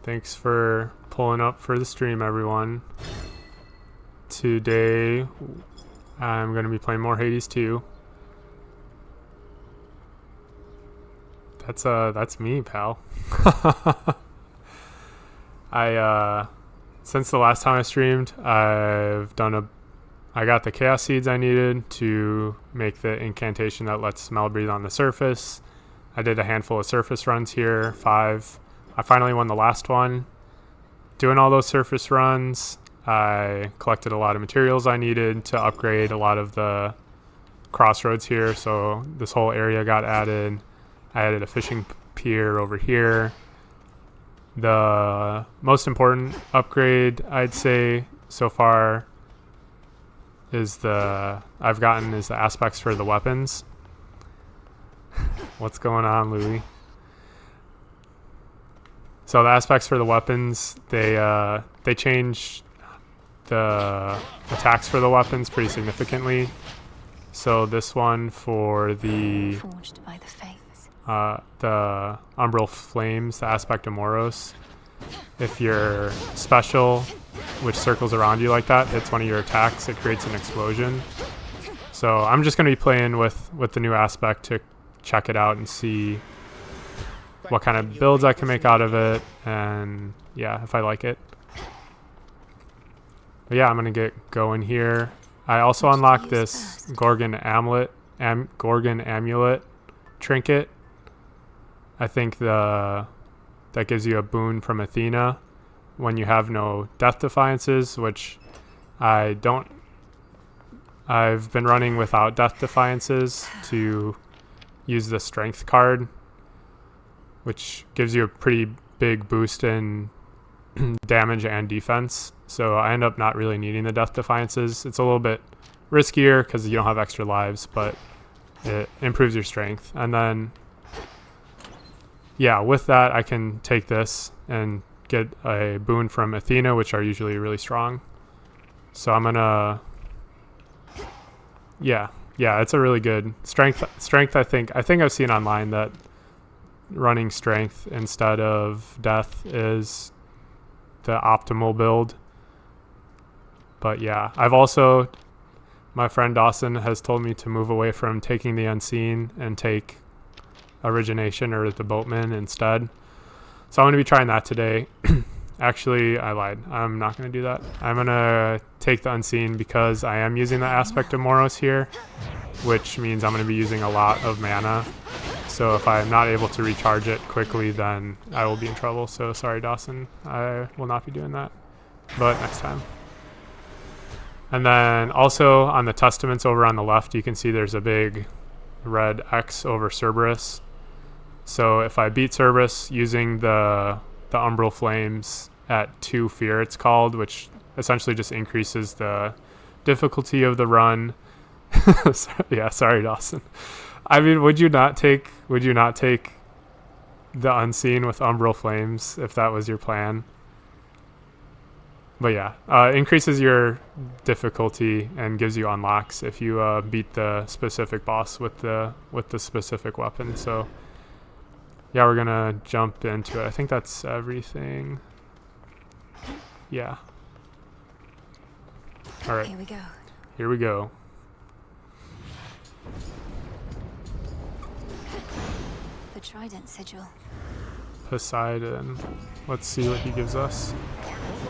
Thanks for pulling up for the stream, everyone. Today, I'm going to be playing more Hades 2. That's me, pal. Since the last time I streamed, I got the chaos seeds I needed to make the incantation that lets smell breathe on the surface. I did a handful of surface runs here, 5. I finally won the last one. Doing all those surface runs, I collected a lot of materials I needed to upgrade a lot of the crossroads here, so this whole area got added. I added a fishing pier over here. The most important upgrade I'd say so far is the aspects for the weapons. What's going on, Louis? So the aspects for the weapons, they change the attacks for the weapons pretty significantly. So this one for the forged by the fates. The umbral flames, the aspect of Moros. If you're special, which circles around you like that, hits one of your attacks, it creates an explosion. So I'm just going to be playing with the new aspect to check it out and see what kind of builds I can make out of it, and yeah, if I like it. But yeah, I'm going to get going here. I also unlocked this Gorgon Amulet trinket. I think that gives you a boon from Athena when you have no death defiances, which I've been running without death defiances to use the strength card, which gives you a pretty big boost in damage and defense. So I end up not really needing the death defiances. It's a little bit riskier because you don't have extra lives, but it improves your strength. And then, yeah, with that, I can take this and get a boon from Athena, which are usually really strong. So I'm gonna, yeah, it's a really good strength. I think I've seen online that running strength instead of death is the optimal build. But yeah, my friend Dawson has told me to move away from taking the unseen and take origination or the boatman instead. So I'm going to be trying that today. Actually, I lied. I'm not going to do that. I'm going to take the unseen because I am using the aspect of Moros here, which means I'm going to be using a lot of mana. So if I'm not able to recharge it quickly, then I will be in trouble. So sorry, Dawson. I will not be doing that, but next time. And then also on the testaments over on the left, you can see there's a big red X over Cerberus. So if I beat Cerberus using the Umbral Flames at 2 fear, it's called, which essentially just increases the difficulty of the run. Yeah, sorry, Dawson. I mean, would you not take the unseen with Umbral Flames if that was your plan? But yeah, increases your difficulty and gives you unlocks if you beat the specific boss with the specific weapon. So yeah, we're gonna jump into it. I think that's everything. Yeah. All right. Here we go. The Trident Sigil. Poseidon. Let's see what he gives us.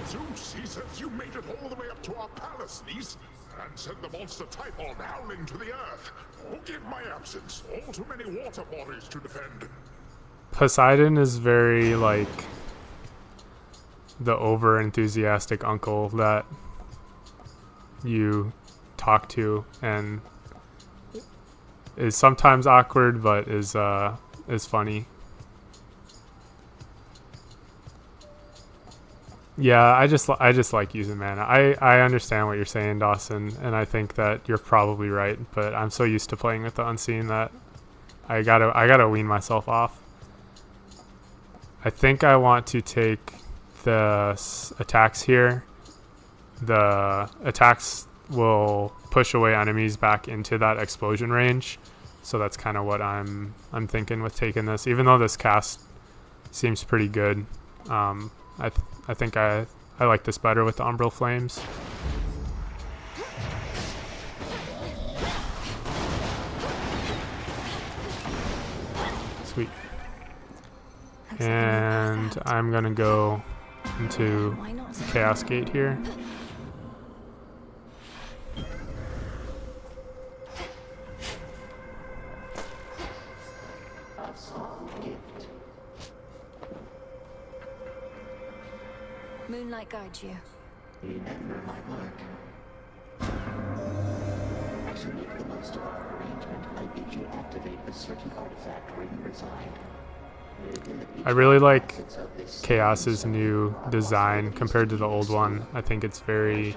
Zeus, he says you made it all the way up to our palace, niece, and sent the monster Typhon howling to the earth. Forgive my absence. All too many water bodies to defend. Poseidon is very like the over-enthusiastic uncle that you talk to, and is sometimes awkward, but is funny. Yeah, I just like using mana. I understand what you're saying, Dawson, and I think that you're probably right, but I'm so used to playing with the unseen that I gotta wean myself off. I think I want to take the attacks here. The attacks will push away enemies back into that explosion range, so that's kind of what I'm thinking with taking this. Even though this cast seems pretty good, I think I like this better with the Umbral Flames. Sweet. And I'm gonna go into Why not? Chaos Gate here. Moonlight guides you. Remember my mark. To make the most of our arrangement, I bid you activate a certain artifact where you reside. I really like Chaos's new design compared to the old one. I think it's very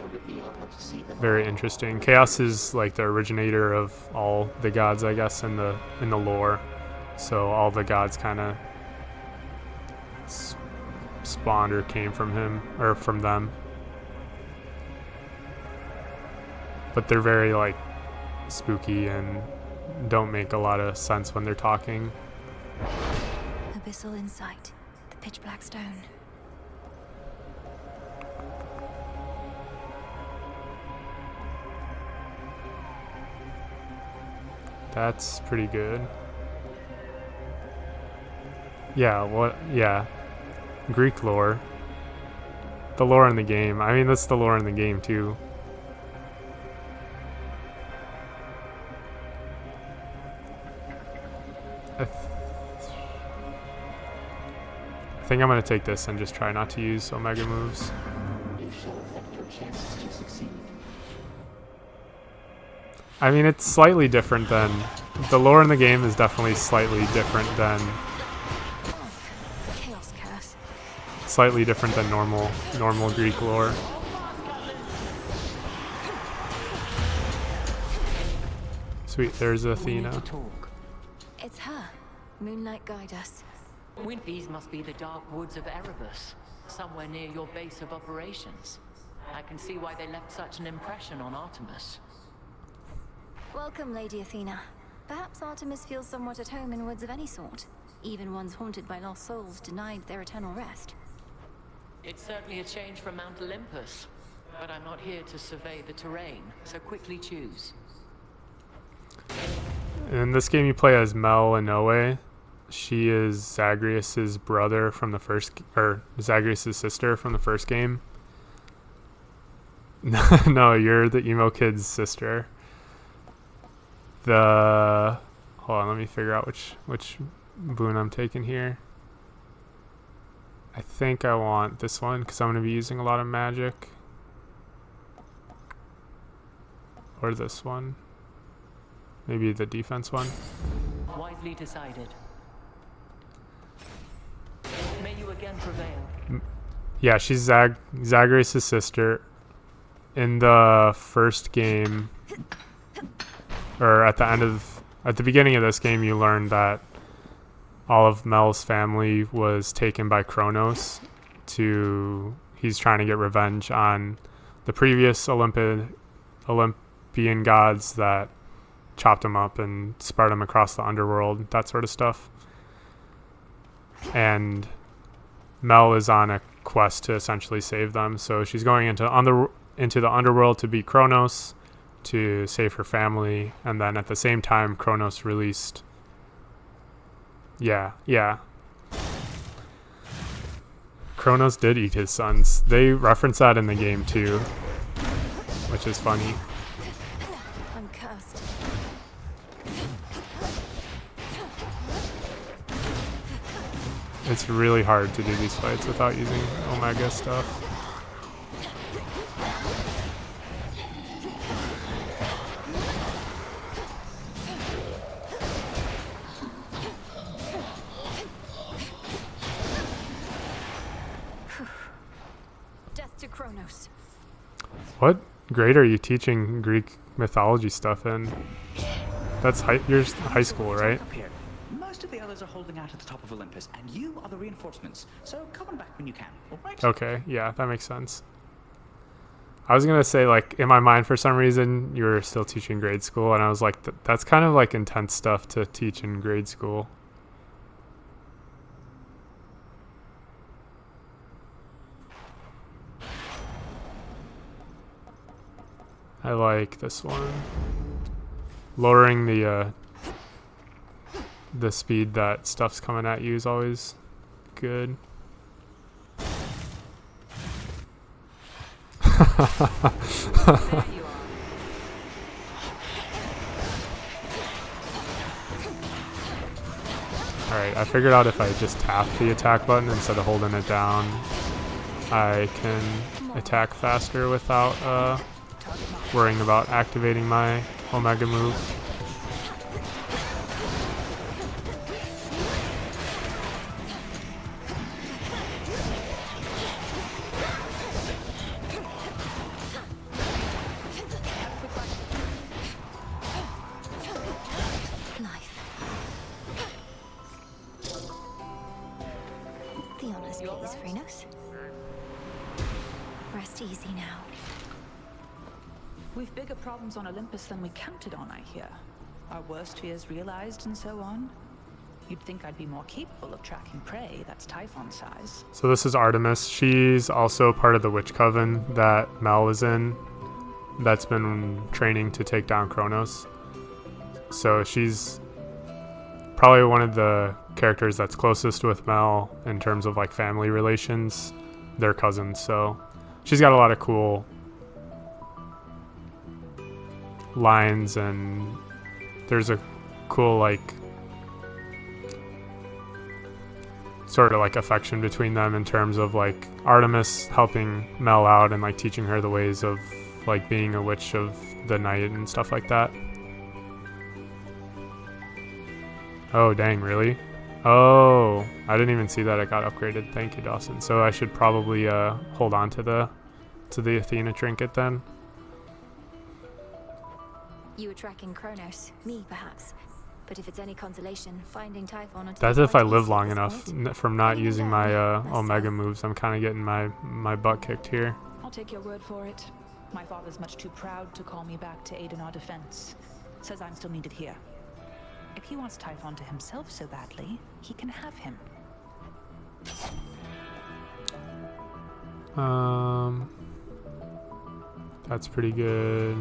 interesting. Chaos is like the originator of all the gods, I guess, in the lore. So all the gods kind of spawned or came from him or from them. But they're very like spooky and don't make a lot of sense when they're talking. Abyssal insight. The pitch black stone. That's pretty good. Yeah. Greek lore. The lore in the game. I mean, that's the lore in the game too. I think I'm gonna take this and just try not to use Omega moves. I mean, it's slightly different than... The lore in the game is definitely slightly different than... Chaos curse. Slightly different than normal Greek lore. Sweet, there's Athena. It's her. Moonlight guide us. These must be the dark woods of Erebus, somewhere near your base of operations. I can see why they left such an impression on Artemis. Welcome, Lady Athena. Perhaps Artemis feels somewhat at home in woods of any sort, even ones haunted by lost souls denied their eternal rest. It's certainly a change from Mount Olympus, but I'm not here to survey the terrain, so quickly choose. In this game, you play as Mel Inoue. She is Zagreus's brother from the first, or Zagreus's sister from the first game. No, you're the emo kid's sister. Hold on, let me figure out which boon I'm taking here. I think I want this one because I'm going to be using a lot of magic. Or this one. Maybe the defense one. Wisely decided. May you again prevail. Yeah, she's Zagreus' sister. In the first game, or at the beginning of this game, you learn that all of Mel's family was taken by Kronos. He's trying to get revenge on the previous Olympian gods that chopped him up and spread him across the underworld, that sort of stuff. And Mel is on a quest to essentially save them. So she's going into the underworld to beat Kronos, to save her family, and then at the same time Kronos released... Yeah. Kronos did eat his sons. They reference that in the game too, which is funny. I'm cursed. It's really hard to do these fights without using Omega stuff. Death to Kronos. What grade are you teaching Greek mythology stuff in? That's you're high school, right? Up here. Most of the others are holding out at the top of Olympus, and you are the reinforcements. So come on back when you can, all right? Okay, yeah, that makes sense. I was gonna say, like, in my mind, for some reason, you were still teaching grade school, and I was like, that's kind of like intense stuff to teach in grade school. I like this one. Lowering the speed that stuff's coming at you is always good. There you are. Alright, I figured out if I just tap the attack button instead of holding it down, I can attack faster without worrying about activating my Omega move. Life. The honors, please, Phrenos. Rest easy now. We've bigger problems on Olympus than we counted on, I hear. Our worst fears realized and so on. You'd think I'd be more capable of tracking prey that's Typhon size. So this is Artemis. She's also part of the Witch Coven that Mel is in, that's been training to take down Kronos. So she's probably one of the characters that's closest with Mel in terms of like family relations. They're cousins, so she's got a lot of cool lines, and there's a cool like sort of like affection between them in terms of like Artemis helping Mel out and like teaching her the ways of like being a witch of the night and stuff like that. Oh dang, really? Oh, I didn't even see that it got upgraded. Thank you, Dawson. So I should probably hold on to the Athena trinket then. You were tracking Kronos, me perhaps. But if it's any consolation, finding Typhon until That's the if I point live is long this enough point. from not Running using down, my less Omega so. moves. I'm kind of getting my butt kicked here. I'll take your word for it. My father's much too proud to call me back to aid in our defense. Says I'm still needed here. If he wants Typhon to himself so badly, he can have him. That's pretty good.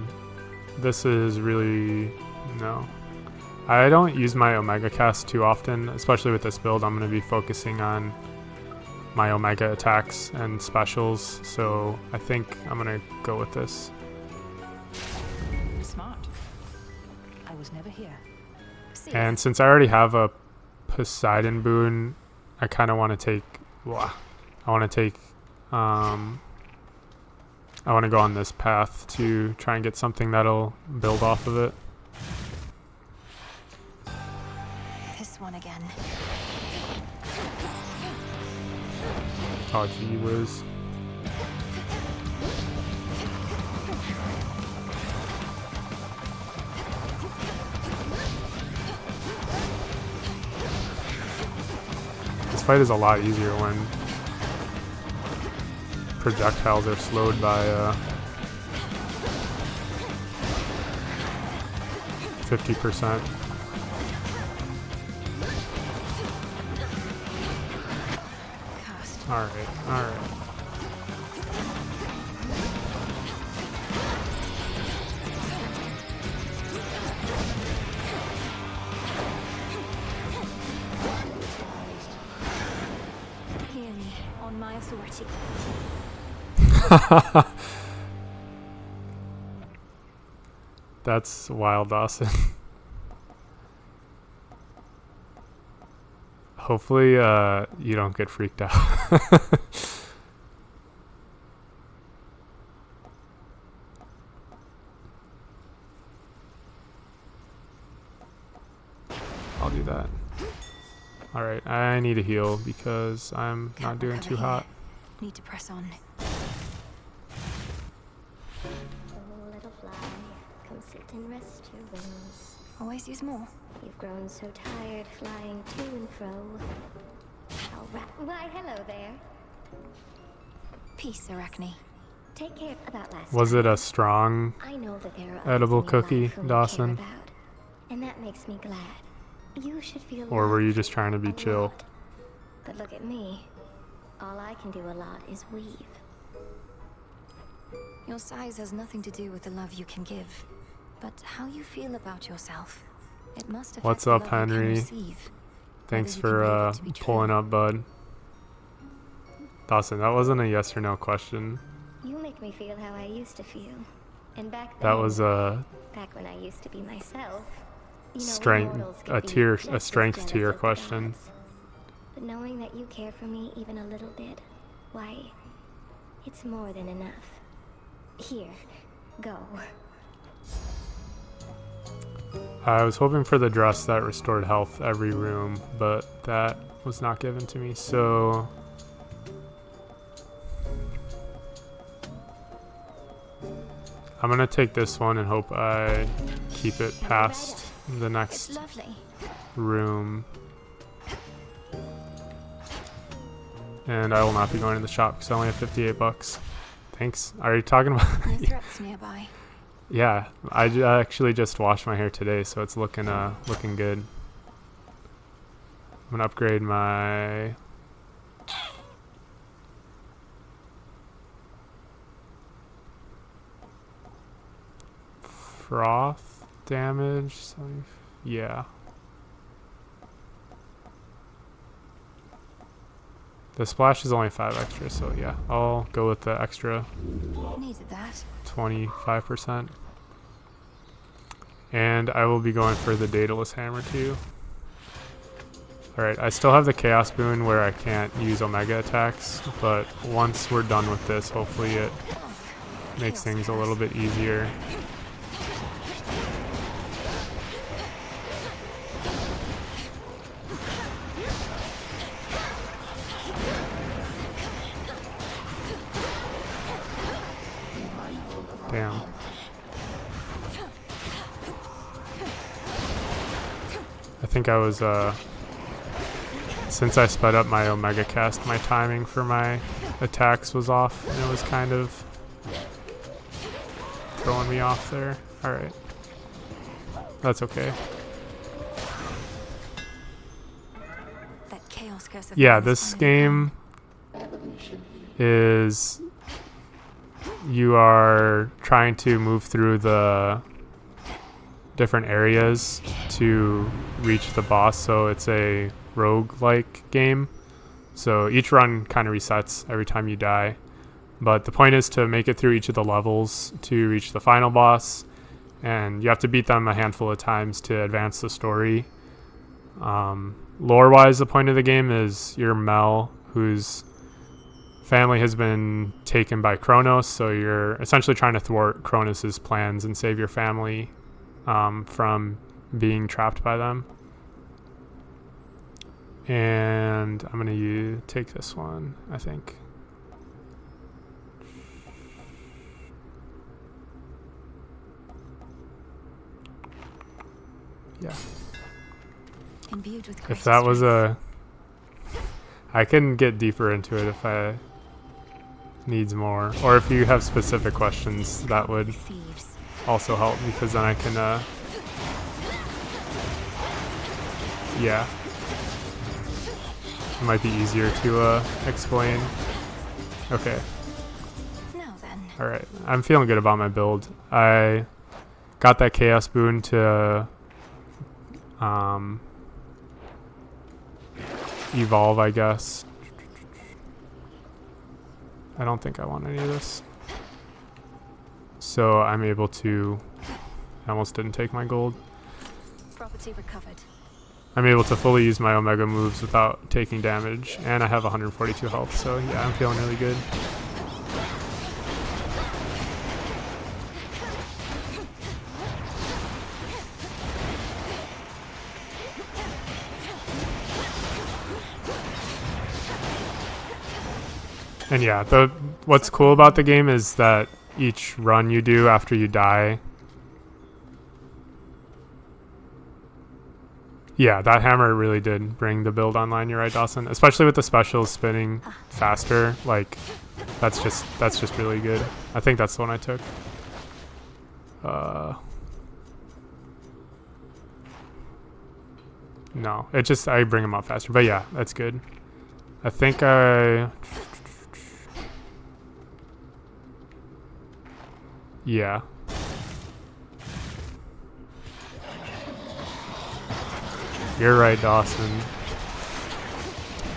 This is really, no. I don't use my Omega cast too often, especially with this build. I'm going to be focusing on my Omega attacks and specials, so I think I'm going to go with this. Smart. I was never here. See, And since I already have a Poseidon boon, I kind of want to take, I want to go on this path to try and get something that'll build off of it. this one again. Oh, gee whiz. This fight is a lot easier when projectiles are slowed by 50%. Cast. Alright, alright. Hear me, on my authority. That's wild, Dawson. Hopefully, you don't get freaked out. I'll do that. Alright, I need a heal because I'm not Can't doing recover too here. hot. Need to press on. Oh, little fly, come sit and rest your wings. Always use more. You've grown so tired flying to and fro. Why, hello there. Peace, Arachne. Take care about last Was time. it a strong I know that there are edible others in your cookie, life whom you Dawson? care about, and that makes me glad. You should feel Or were you loved just trying to be a chill? lot. But look at me. All I can do a lot is weave. Your size has nothing to do with the love you can give, but how you feel about yourself. It must affect What's the up, love you can Henry? receive, Thanks whether you can believe for it to be true. pulling up, bud. Dawson, that wasn't a yes or no question. You make me feel how I used to feel. And back That then, was back when I used to be myself, you know, we strength, mortals a could be tier, just a as strength jealous tier of the question. gods. But knowing that you care for me even a little bit, why, it's more than enough. Here, go. I was hoping for the dress that restored health every room, but that was not given to me, so I'm gonna take this one and hope I keep it past the It's next lovely. room. And I will not be going to the shop because I only have 58 bucks. Thanks. Are you talking about? No threats nearby. Yeah, I actually just washed my hair today, so it's looking good. I'm gonna upgrade my froth damage. Yeah. The splash is only 5 extra, so yeah, I'll go with the extra Needed that. 25%. And I will be going for the Daedalus Hammer too. Alright, I still have the Chaos Boon where I can't use Omega attacks, but once we're done with this, hopefully it makes things a little bit easier. Damn. I think I was, since I sped up my Omega cast, my timing for my attacks was off, and it was kind of throwing me off there. Alright. That's okay. That chaos curse of Yeah, mine is this finally game Evolution. is you are trying to move through the different areas to reach the boss, so it's a rogue-like game. So each run kind of resets every time you die, but the point is to make it through each of the levels to reach the final boss, and you have to beat them a handful of times to advance the story. Lore-wise, the point of the game is you're Mel, whose family has been taken by Kronos, so you're essentially trying to thwart Kronos's plans and save your family from being trapped by them. And I'm gonna take this one, I think. Yeah. imbued with If greater that was strength. I can get deeper into it if I needs more, or if you have specific questions, that would Thieves. also help, because then I can yeah, it might be easier to explain. Okay. Now then. Alright, I'm feeling good about my build. I got that Chaos Boon to evolve, I guess. I don't think I want any of this. So I'm able to... I almost didn't take my gold. Property recovered. I'm able to fully use my Omega moves without taking damage, and I have 142 health, so yeah, I'm feeling really good. And yeah, what's cool about the game is that each run you do after you die, yeah, that hammer really did bring the build online. You're right, Dawson. Especially with the specials spinning faster, like that's just really good. I think that's the one I took. No, I bring them up faster. But yeah, that's good. I think Yeah. You're right, Dawson.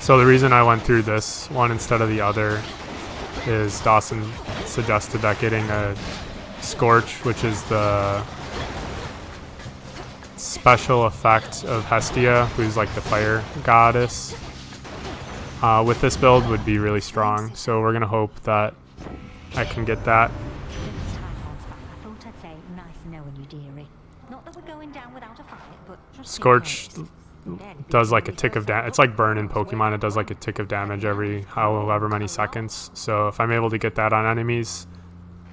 So the reason I went through this one instead of the other is Dawson suggested that getting a Scorch, which is the special effect of Hestia, who's like the fire goddess, with this build would be really strong. So we're gonna hope that I can get that. Since time went by, I thought I'd say nice knowing you, dearie. Not that we're going down without a fight, but just Scorch does like a tick of damage. It's like burn in Pokemon. It does like a tick of damage every however many seconds. So if I'm able to get that on enemies,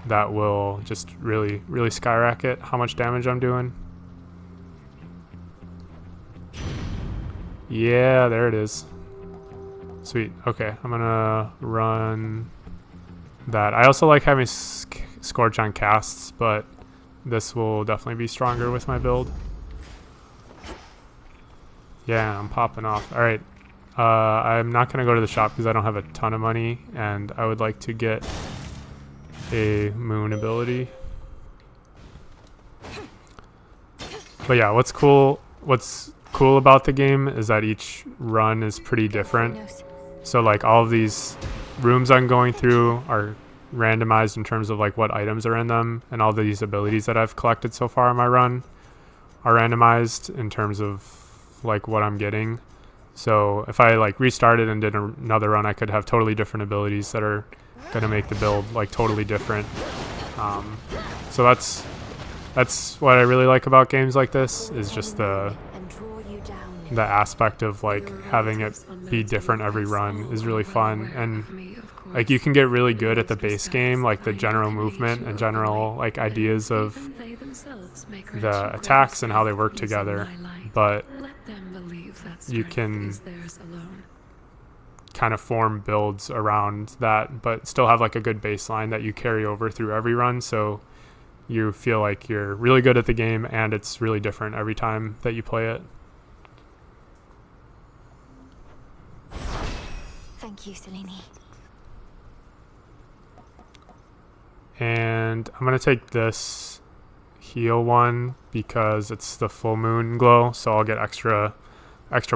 that will just really skyrocket how much damage I'm doing. Yeah, there it is. Sweet. Okay, I'm gonna run that. I also like having Scorch on casts, but this will definitely be stronger with my build. Yeah, I'm popping off. All right. I'm not going to go to the shop because I don't have a ton of money, and I would like to get a moon ability. But yeah, what's cool about the game is that each run is pretty different. So like all of these rooms I'm going through are randomized in terms of like what items are in them, and all these abilities that I've collected so far in my run are randomized in terms of like what I'm getting. So if I like restarted and did another run, I could have totally different abilities that are gonna make the build like totally different. So that's what I really like about games like this, is just the aspect of like having it be different every run is really fun. And like you can get really good at the base game, like the general movement and general like ideas of the attacks and how they work together, but you can kind of form builds around that, but still have like a good baseline that you carry over through every run, so you feel like you're really good at the game and it's really different every time that you play it. Thank you, Steamy. And I'm gonna take this heal one because it's the full moon glow, so I'll get extra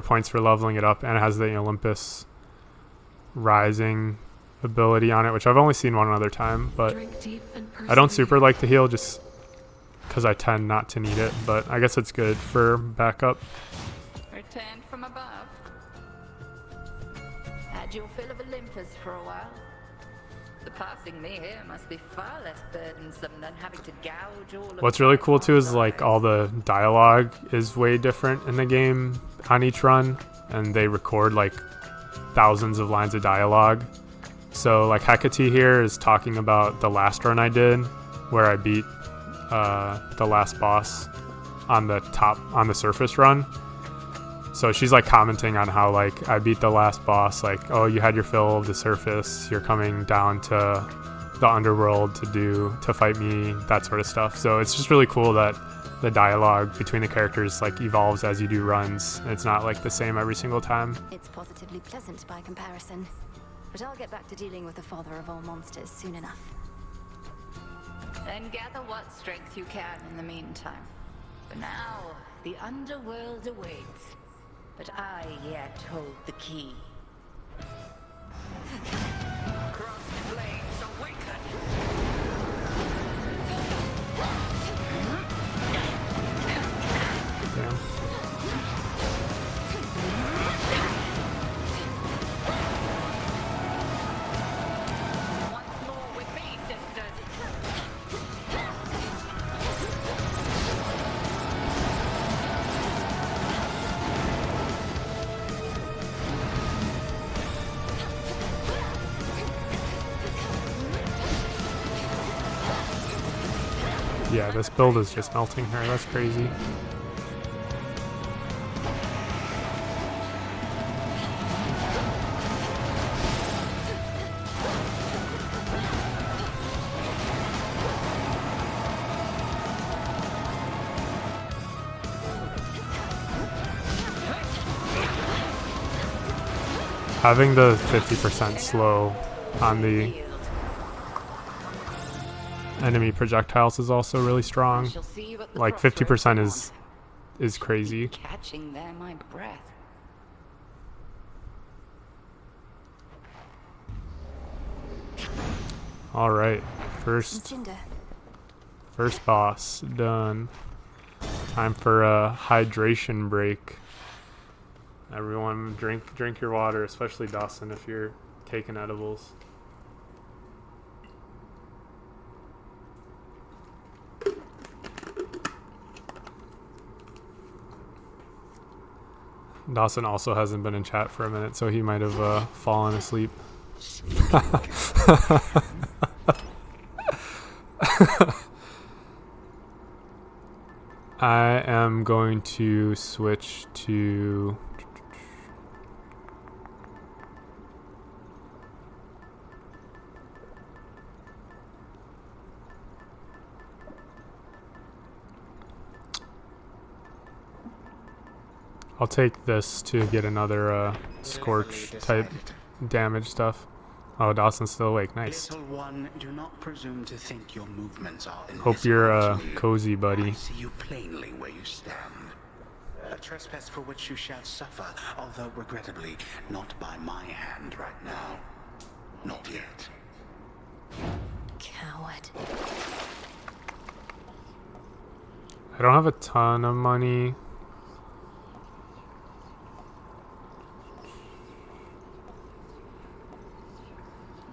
points for leveling it up, and it has the Olympus rising ability on it, which I've only seen one other time, but I don't super like the heal just because I tend not to need it, but I guess it's good for backup. Returned from above. Had your fill of Olympus for a while. The passing me here must be far less burdensome than having to gouge all of. What's really cool too is like all the dialogue is way different in the game on each run, and they record like thousands of lines of dialogue. So like Hecate here is talking about the last run I did where I beat the last boss on the surface run. So she's like commenting on how like I beat the last boss, like, oh, you had your fill of the surface, you're coming down to the underworld to fight me, that sort of stuff. So it's just really cool that the dialogue between the characters like evolves as you do runs. It's not like the same every single time. It's positively pleasant by comparison, but I'll get back to dealing with the father of all monsters soon enough. Then gather what strength you can in the meantime. For now, the underworld awaits. But I yet hold the key. Crossed flames awaken! Damn. Once more with me, sisters. Yeah, this build is just melting her. That's crazy. Having the 50% slow on the enemy projectiles is also really strong. Shall see you at the Like crossroads 50% beyond. is crazy. Catching there my breath. All right, And first Cinder. boss done. Time for a hydration break. Everyone, drink your water, especially Dawson if you're taking edibles. Dawson also hasn't been in chat for a minute, so he might have fallen asleep. I am going to switch to I'll take this to get another scorch type damage stuff. Oh, Dawson's still awake. Nice. Little one, do not presume to think your movements are Hope you're invisible to me. cozy, I buddy. see you plainly where you stand. A trespass for which you shall suffer, although regrettably not by my hand right now. Not yet. Coward. I don't have a ton of money.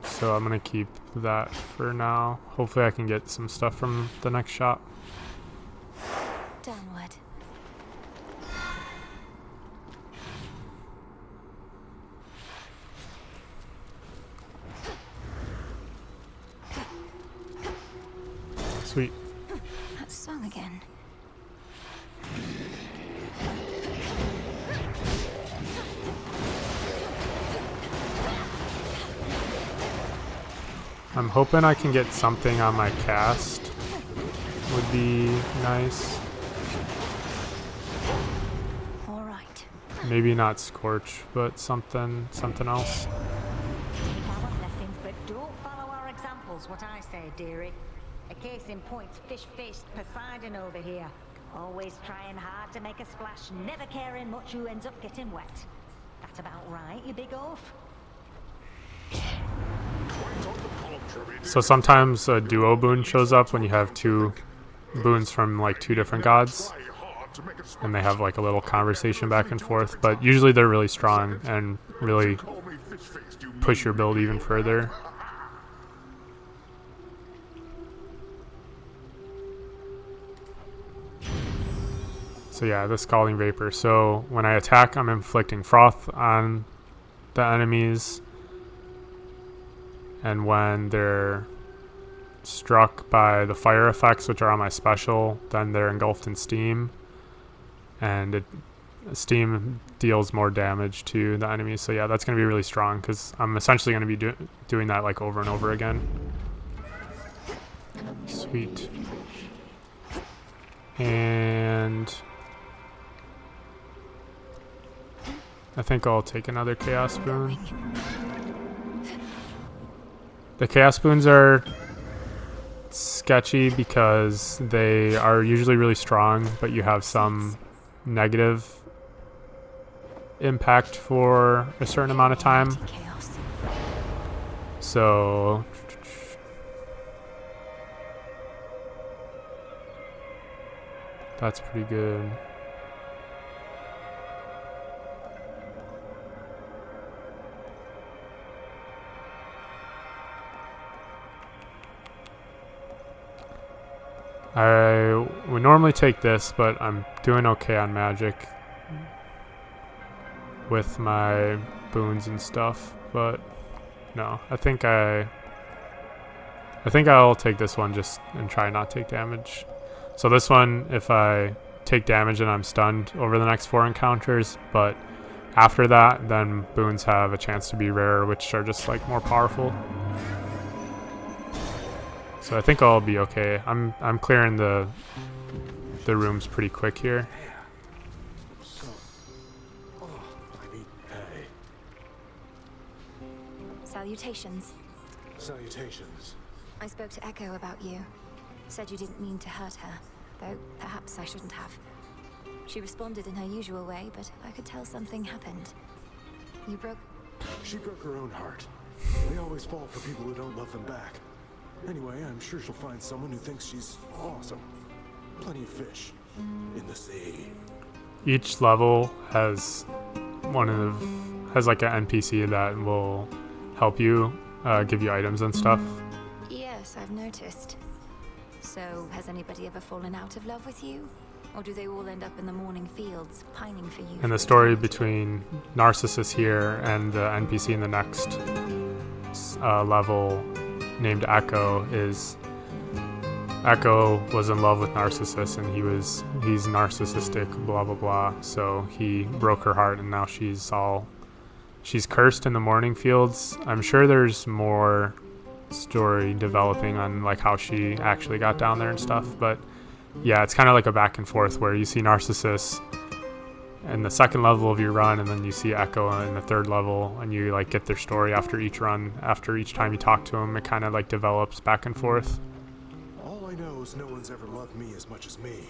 So I'm gonna keep that for now. Hopefully I can get some stuff from the next shop. Downward. Sweet. That song again. I'm hoping I can get something on my cast. Would be nice. All right. Maybe not Scorch, but something else. Take our blessings, but don't follow our examples, what I say, dearie. A case in point's fish-faced Poseidon over here. Always trying hard to make a splash, never caring much who ends up getting wet. That about right, you big oaf? So sometimes a duo boon shows up when you have two boons from like two different gods, and they have like a little conversation back and forth, but usually they're really strong and really push your build even further. So yeah, the Scalding Vapor. So when I attack, I'm inflicting froth on the enemies, and when they're struck by the fire effects, which are on my special, then they're engulfed in steam, and steam deals more damage to the enemies. So yeah, that's going to be really strong because I'm essentially going to be doing that like over and over again. Sweet. And I think I'll take another Chaos Boon. The Chaos Boons are sketchy because they are usually really strong, but you have some negative impact for a certain amount of time. Chaos. So that's pretty good. I would normally take this, but I'm doing okay on magic with my boons and stuff. But no, I think I'll take this one just and try not take damage. So this one, if I take damage and I'm stunned over the next 4 encounters, but after that, then boons have a chance to be rare, which are just like more powerful. So I think I'll be okay. I'm clearing the rooms pretty quick here. So, I need pay. Salutations. Salutations. I spoke to Echo about you. Said you didn't mean to hurt her, though perhaps I shouldn't have. She responded in her usual way, but I could tell something happened. You broke... She broke her own heart. They always fall for people who don't love them back. Anyway, I'm sure she'll find someone who thinks she's awesome. Plenty of fish in the sea. Each level has like an NPC that will help you, give you items and stuff. Yes, I've noticed. So, has anybody ever fallen out of love with you? Or do they all end up in the morning fields, pining for you? And the story between Narcissus here and the NPC in the next level named Echo is Echo was in love with Narcissus, and he's narcissistic, blah blah blah. So he broke her heart, and now she's cursed in the morning fields. I'm sure there's more story developing on like how she actually got down there and stuff, but yeah, it's kind of like a back and forth where you see Narcissus in the second level of your run, and then you see Echo in the third level, and you like get their story after each run. After each time you talk to them, it kind of like develops back and forth. All I know is no one's ever loved me as much as me.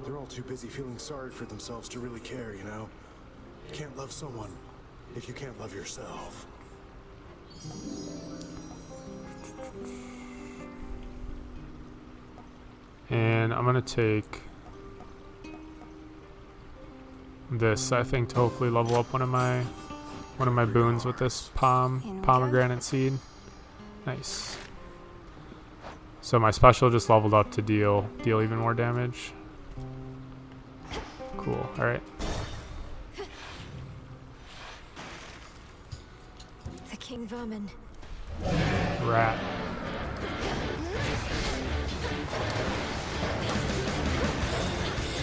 They're all too busy feeling sorry for themselves to really care, you know? You can't love someone if you can't love yourself. And I'm gonna take this, I think, to hopefully level up one of my boons with this pomegranate seed. Nice. So my special just leveled up to deal even more damage. Cool. All right. The king vermin. Rat.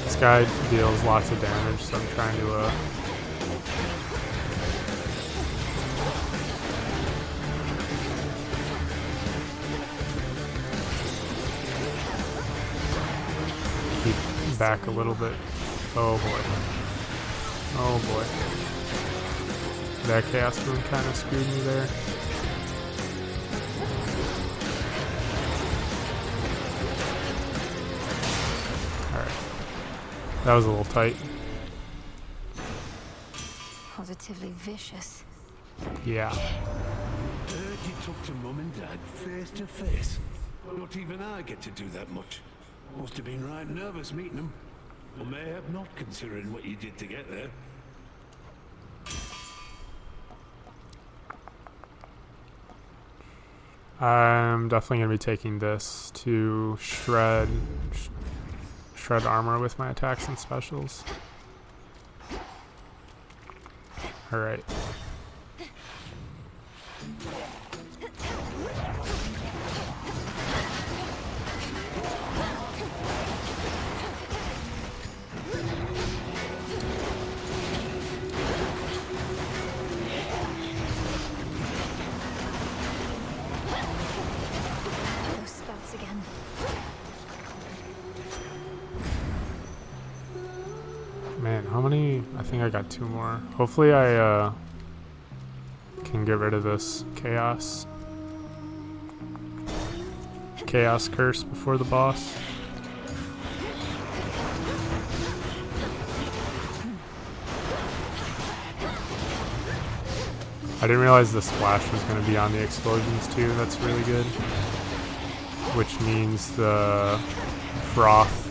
This guy deals lots of damage, so I'm trying to keep back a little bit. Oh boy. Oh boy. That chaos boon kind of screwed me there. That was a little tight. Positively vicious. Yeah. Heard you talk to Mum and Dad face to face. Not even I get to do that much. Must have been right nervous meeting them. Or mayhap not, considering what you did to get there. I'm definitely going to be taking this to shred armor with my attacks and specials. Alright. Those spouts again. Man, how many? I think I got 2 more. Hopefully I can get rid of this chaos curse before the boss. I didn't realize the splash was going to be on the explosions too. That's really good. Which means the froth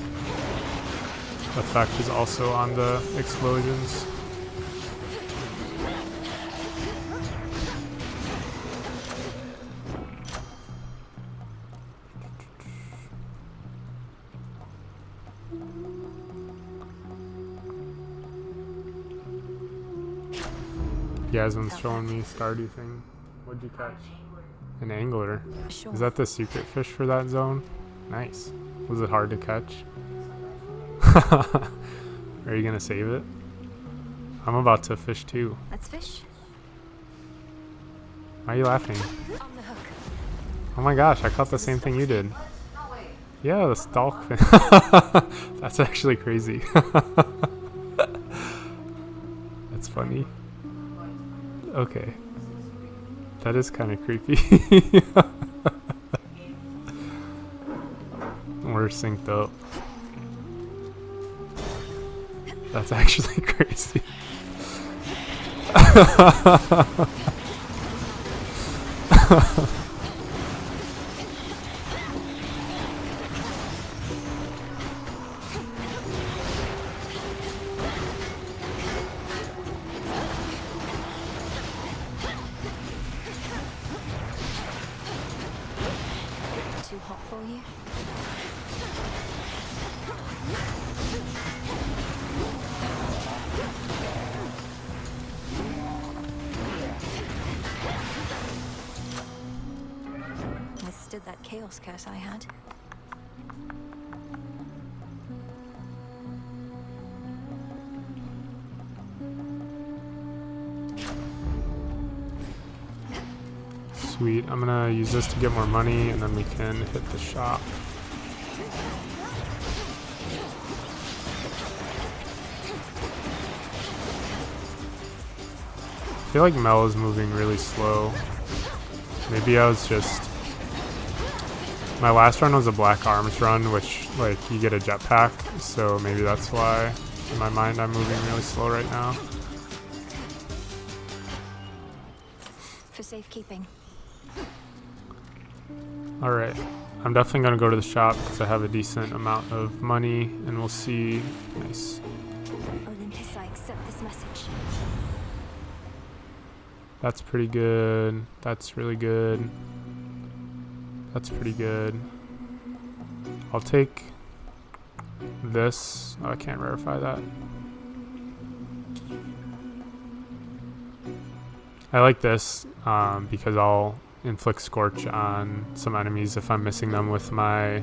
effect is also on the explosions. Yasmin's showing me Stardew thing. What'd you catch? An angler. Sure. Is that the secret fish for that zone? Nice. Was it hard to catch? Are you gonna save it? I'm about to fish too. Let's fish. Why are you laughing? On the hook. Oh my gosh, I caught the same thing you did. Yeah, the stalk fin. That's actually crazy. That's funny. Okay. That is kind of creepy. we're synced up. That's actually crazy. Too hot for you? Withstood that chaos curse I had. Sweet. I'm gonna use this to get more money, and then we can hit the shop. I feel like Mel is moving really slow. Maybe I was just... My last run was a Black Arms run, which, like, you get a jetpack, so maybe that's why, in my mind, I'm moving really slow right now. For safekeeping. Alright, I'm definitely going to go to the shop because I have a decent amount of money, and we'll see. Nice. Olympus, I accept this message. That's pretty good. That's really good. That's pretty good. I'll take this. Oh, I can't verify that. I like this because I'll inflict Scorch on some enemies if I'm missing them with my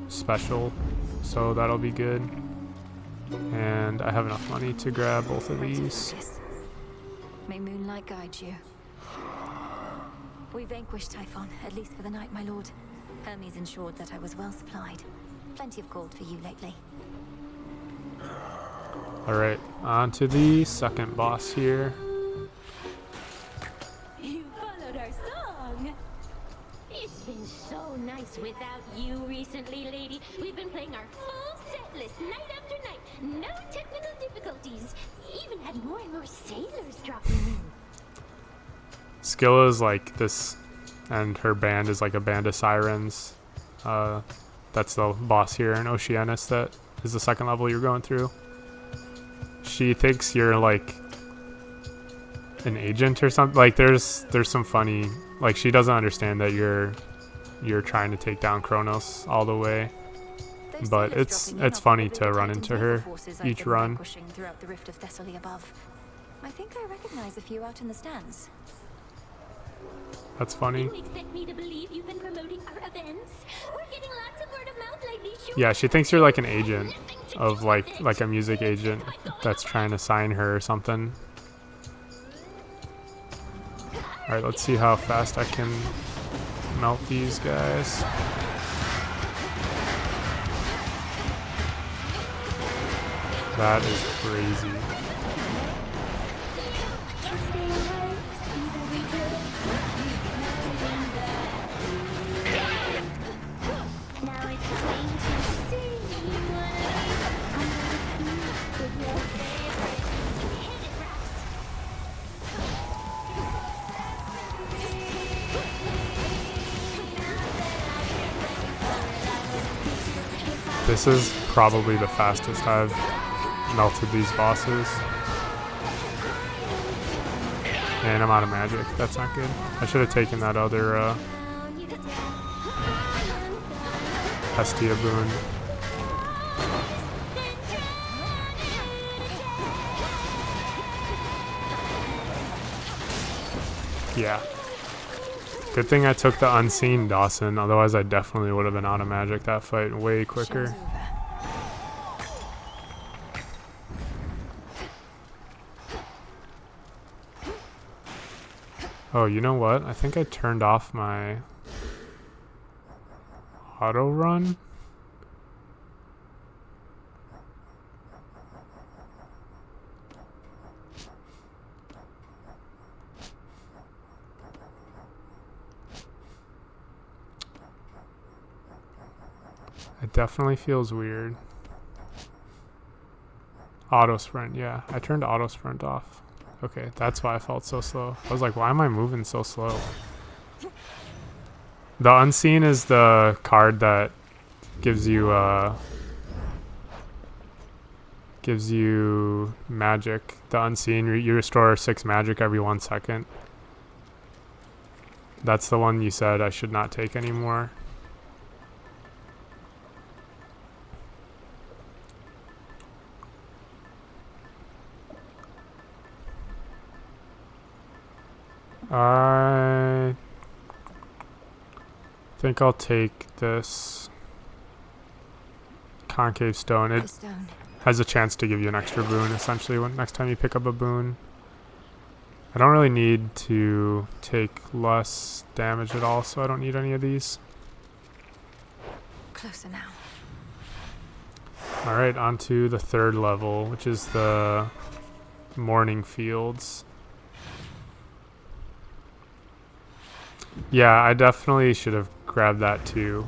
special, so that'll be good. And I have enough money to grab both of these. May moonlight guide you. We vanquished Typhon, at least for the night, my lord. Hermes ensured that I was well supplied. Plenty of gold for you lately. Alright, on to the second boss here. You followed our song. It's been so nice without you recently, lady. We've been playing our full set list night after night. No technical difficulties. Even had more and more sailors dropping in. Scylla is like this, and her band is like a band of sirens. That's the boss here in Oceanus. That is the second level you're going through. She thinks you're like an agent or something. Like there's some funny, like she doesn't understand that you're trying to take down Kronos all the way. But it's funny to run into her each run. Throughout the rift of Thessaly above. I think I recognize a few out in the stands. That's funny. You expect me to believe you've been promoting our events? We're getting lots of word of mouth lately. Yeah, she thinks you're like an agent of like a music agent that's trying to sign her or something. All right, let's see how fast I can melt these guys. That is crazy. This is probably the fastest I've melted these bosses. And I'm out of magic. That's not good. I should have taken that other Hestia boon. Yeah. Good thing I took the unseen Dawson, otherwise I definitely would have been out of magic that fight way quicker. Oh, you know what? I think I turned off my auto run. It definitely feels weird. Auto sprint, yeah. I turned auto sprint off. Okay, that's why I felt so slow. I was like, why am I moving so slow? The Unseen is the card that gives you magic. The Unseen, you restore 6 magic every 1 second. That's the one you said I should not take anymore. I think I'll take this concave stone. It has a chance to give you an extra boon essentially when next time you pick up a boon. I don't really need to take less damage at all, so I don't need any of these. Closer now. Alright, on to the 3rd level, which is the Morning Fields. Yeah, I definitely should have grabbed that too.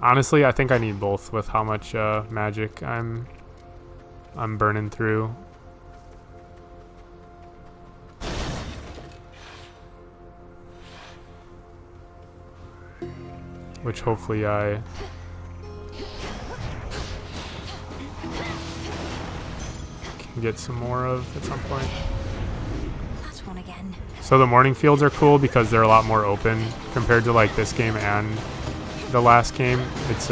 Honestly, I think I need both with how much magic I'm burning through. Which hopefully I can get some more of at some point. That one again. So the morning fields are cool because they're a lot more open compared to like this game and the last game. It's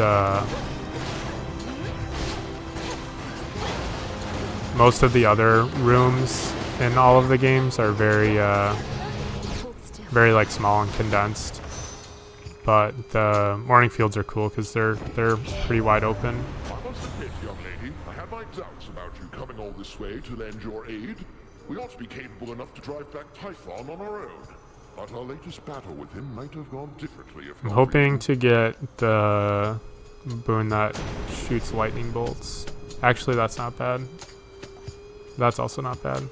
most of the other rooms in all of the games are very like small and condensed. But the morning fields are cool because they're pretty wide open. I must admit, young lady, I had my doubts about you coming all this way to lend your aid. We ought to be capable enough to drive back Typhon on our own. But our latest battle with him might have gone differently if I'm not hoping to get the boon that shoots lightning bolts. Actually, that's not bad. That's also not bad.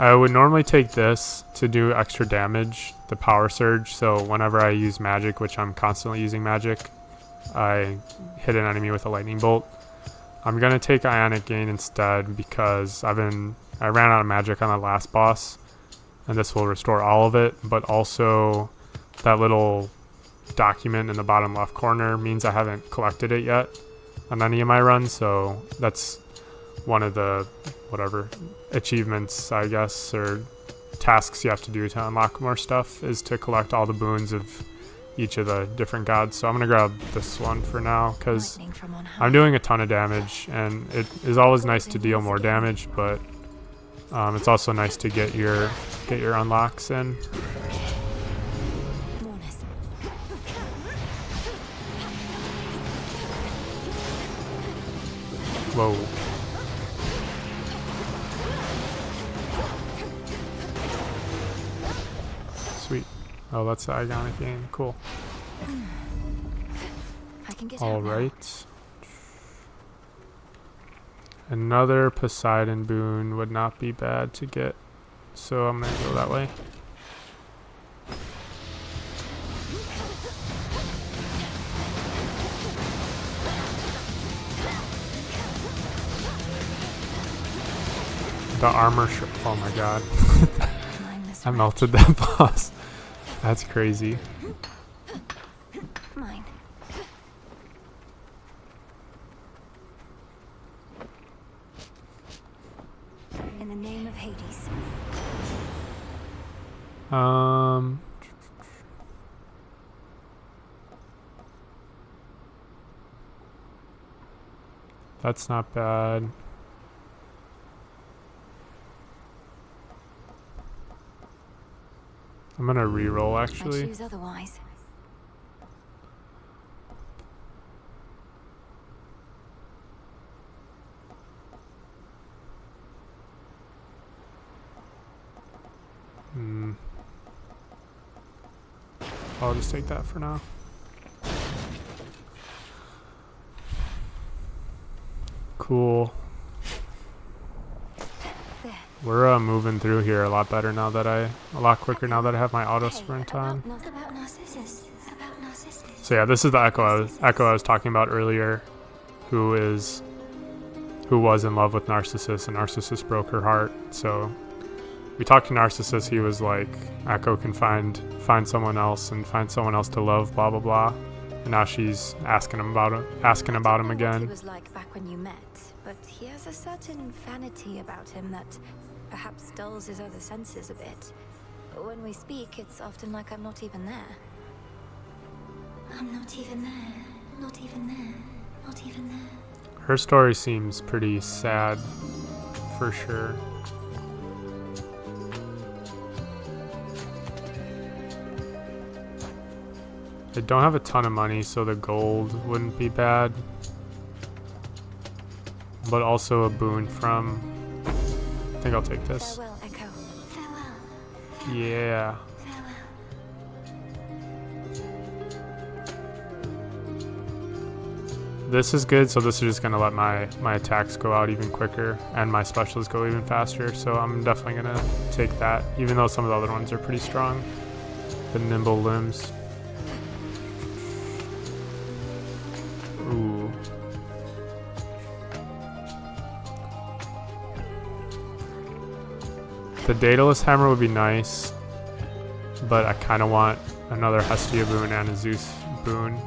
I would normally take this to do extra damage, the power surge, so whenever I use magic, which I'm constantly using magic, I hit an enemy with a lightning bolt. I'm gonna take Ionic Gain instead because I ran out of magic on the last boss, and this will restore all of it, but also that little document in the bottom left corner means I haven't collected it yet on any of my runs, so that's one of the whatever achievements, I guess, or tasks you have to do to unlock more stuff is to collect all the boons of each of the different gods. So I'm gonna grab this one for now because I'm doing a ton of damage, and it is always nice to deal more damage, but it's also nice to get your unlocks in. Whoa. Sweet. Oh, that's the Ionic Gain. Cool. All right. Another Poseidon boon would not be bad to get, so I'm gonna go that way. The armor oh my god. I melted that boss. That's crazy. Mine. In the name of Hades. That's not bad. I'm gonna reroll actually. I choose otherwise. I'll just take that for now. Cool. There. We're moving through here a lot better now that a lot quicker now that I have my auto Hey, sprint on. about Narcissus. About Narcissus. So yeah, this is the Echo I was talking about earlier, who was in love with Narcissus, and Narcissus broke her heart. So we talked to Narcissus. He was like, Echo can find someone else and find someone else to love, blah blah blah. And now she's asking about him What again. he was like back when you met, but he has a certain vanity about him that perhaps dulls his other senses a bit. When we speak, it's often like I'm not even there. I'm not even there. Not even there. Not even there. Her story seems pretty sad, for sure. I don't have a ton of money, so the gold wouldn't be bad. But also a boon from... I think I'll take this. Farewell, Echo. Farewell. Yeah. This is good, so this is just going to let my attacks go out even quicker and my specials go even faster, so I'm definitely going to take that, even though some of the other ones are pretty strong. The nimble limbs. Ooh. The Daedalus Hammer would be nice, but I kind of want another Hestia boon and a Zeus boon.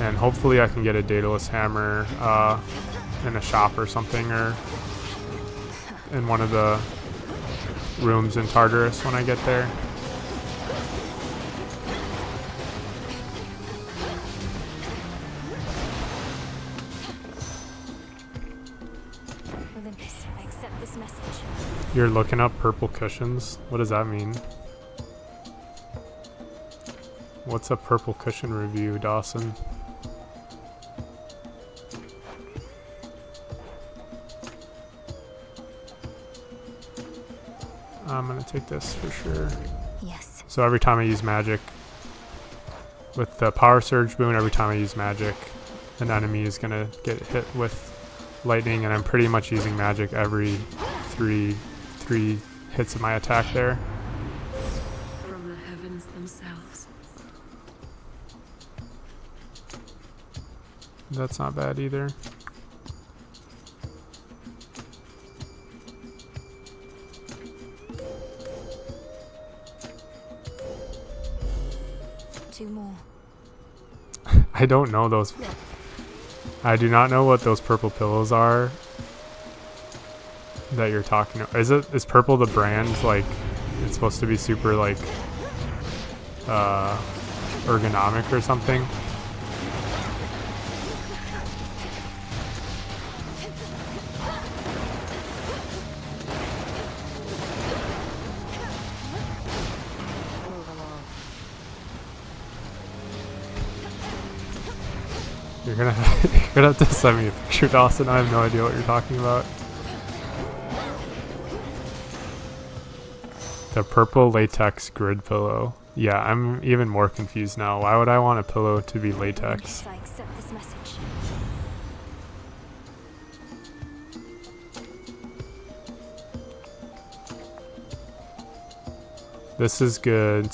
And hopefully I can get a Daedalus Hammer in a shop or something, or in one of the rooms in Tartarus when I get there. Olympus, I accept this message. You're looking up purple cushions? What does that mean? What's a purple cushion review, Dawson? I'm gonna take this for sure. Yes. So every time I use magic, with the power surge boon, every time I use magic, an enemy is gonna get hit with lightning, and I'm pretty much using magic every three hits of my attack there. From the heavens themselves. That's not bad either. Two more. I don't know those. I do not know what those purple pillows are that you're talking about. Is purple the brand? Like, it's supposed to be super like ergonomic or something? You're gonna have to send me a picture, Dawson. I have no idea what you're talking about. The purple latex grid pillow. Yeah, I'm even more confused now. Why would I want a pillow to be latex? I accept this message. This is good.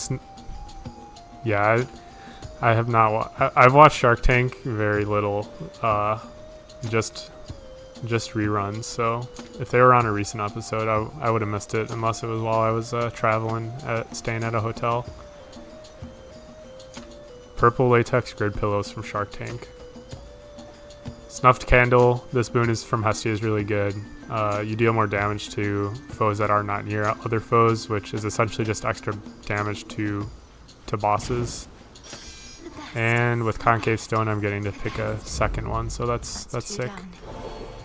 Yeah, I have not. I've watched Shark Tank very little. Just reruns. So if they were on a recent episode, I would have missed it unless it was while I was traveling, staying at a hotel. Purple latex grid pillows from Shark Tank. Snuffed candle. This boon is from Hestia, is really good. You deal more damage to foes that are not near other foes, which is essentially just extra damage to bosses. And with Concave Stone, I'm getting to pick a second one, so that's sick.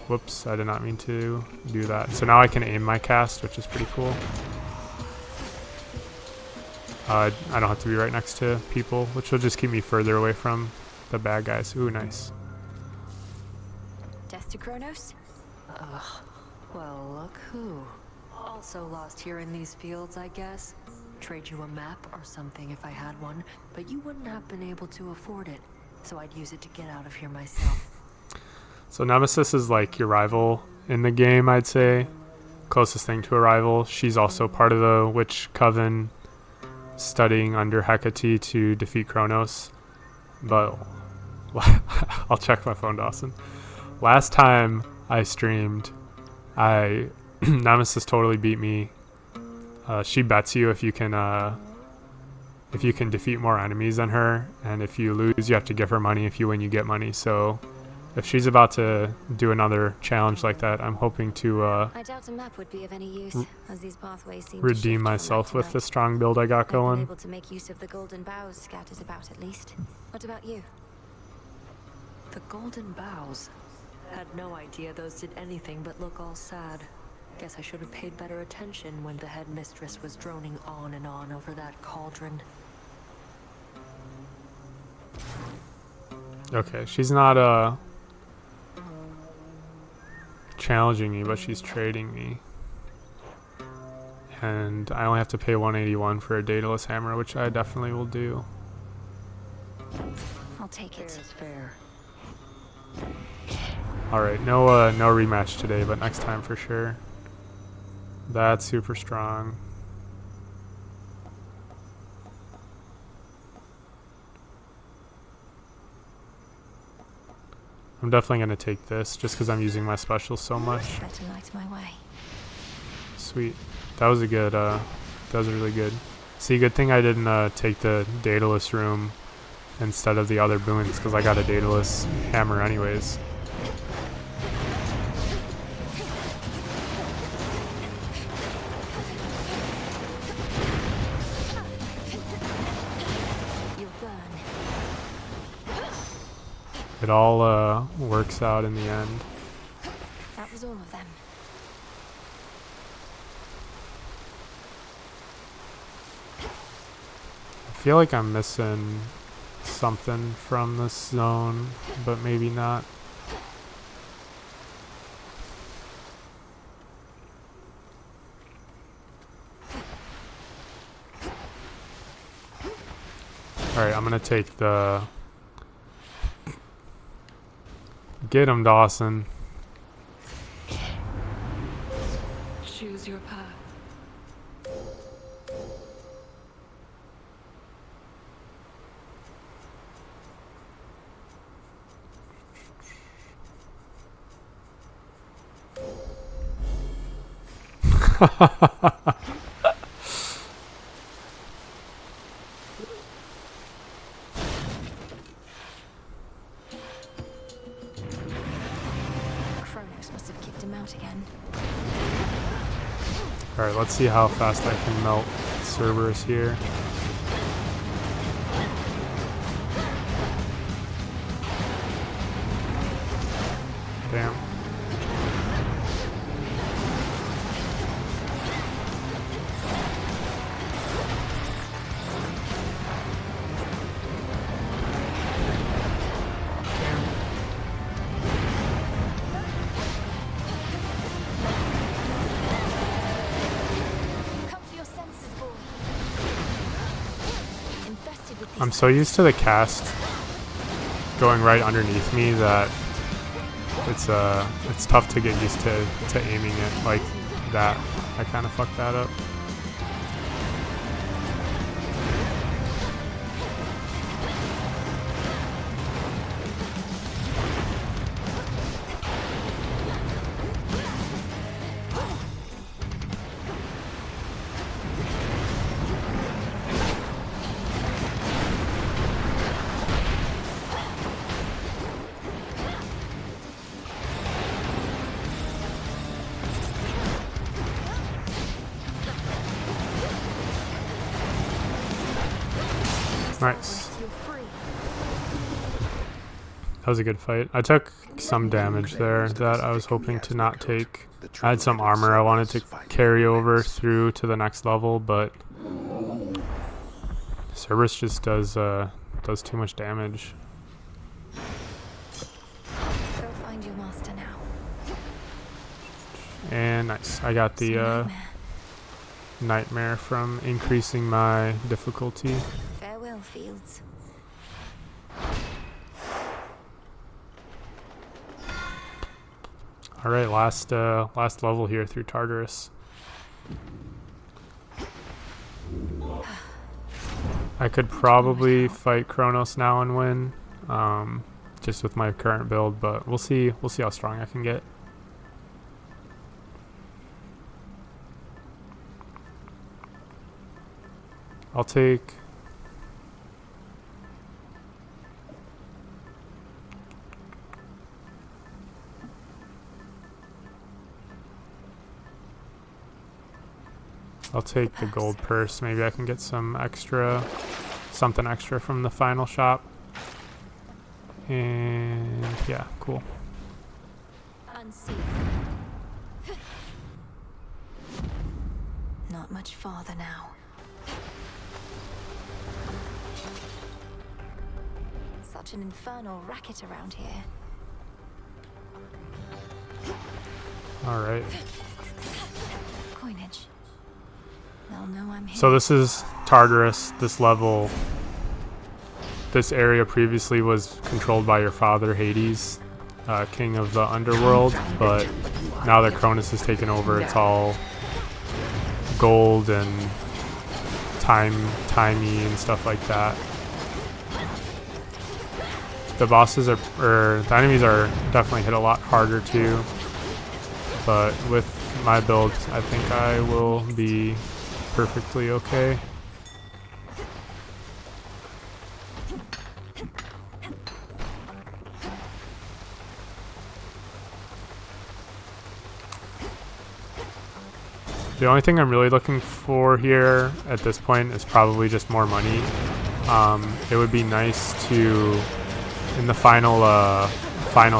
Whoops, I did not mean to do that. So now I can aim my cast, which is pretty cool. I don't have to be right next to people, which will just keep me further away from the bad guys. Ooh, nice. Death to Kronos? Ugh. Well, look who. Also lost here in these fields, I guess. Trade you a map or something if I had one, but you wouldn't have been able to afford it, so I'd use it to get out of here myself. So Nemesis is like your rival in the game, I'd say. Closest thing to a rival. She's also part of the Witch Coven, studying under Hecate to defeat Kronos. But I'll check my phone, Dawson. Last time I streamed, Nemesis totally beat me. She bets you if you can defeat more enemies than her, and if you lose, you have to give her money. If you win, you get money. So if she's about to do another challenge like that, I'm hoping to I doubt a map would be of any use, as these pathways seem to redeem shift myself from with night the to strong build I got night. I've been going. able to make use of the golden boughs scattered about, at least. What about you? The golden boughs. Had no idea those did anything but look all sad. Guess I should have paid better attention when the headmistress was droning on and on over that cauldron. Okay, she's not challenging me, but she's trading me. And I only have to pay 181 for a dataless hammer, which I definitely will do. I'll take it. Fair is fair. Alright, no rematch today, but next time for sure. That's super strong. I'm definitely going to take this, just because I'm using my specials so much. Better light my way. Sweet. That was a good, that was really good. See, good thing I didn't take the dataless room instead of the other boons, because I got a dataless hammer anyways. You'll burn. It all works out in the end. That was all of them. I feel like I'm missing something from this zone, but maybe not. Alright, I'm gonna take the... Get him, Dawson. Choose your path. Kronos must have kicked him out again. Alright, let's see how fast I can melt Cerberus here. Damn. Come to your senses, boy. Invested with these I'm so used to the cast going right underneath me that it's tough to get used to aiming it like that. I kind of fucked that up. Nice. You're free. That was a good fight. I took some damage there that I was hoping to not take. I had some armor I wanted to carry over through to the next level, but Cerberus just does too much damage. Go find your master now. And nice. I got the nightmare from increasing my difficulty. Farewell, Fields. All right, last level here through Tartarus. I could probably fight Kronos now and win, just with my current build, but we'll see. We'll see how strong I can get. I'll take. I'll take the gold purse. Maybe I can get some extra, something extra from the final shop. And yeah, cool. Unseen. Not much farther now. Such an infernal racket around here. All right. Coinage. They'll know I'm here. So this is Tartarus. This level, this area previously was controlled by your father, Hades, king of the underworld. But now that Cronus has taken over, it's all gold and timey and stuff like that. The bosses are, or the enemies are definitely hit a lot harder too. But with my build, I think I will be perfectly okay. The only thing I'm really looking for here at this point is probably just more money. It would be nice to, in the final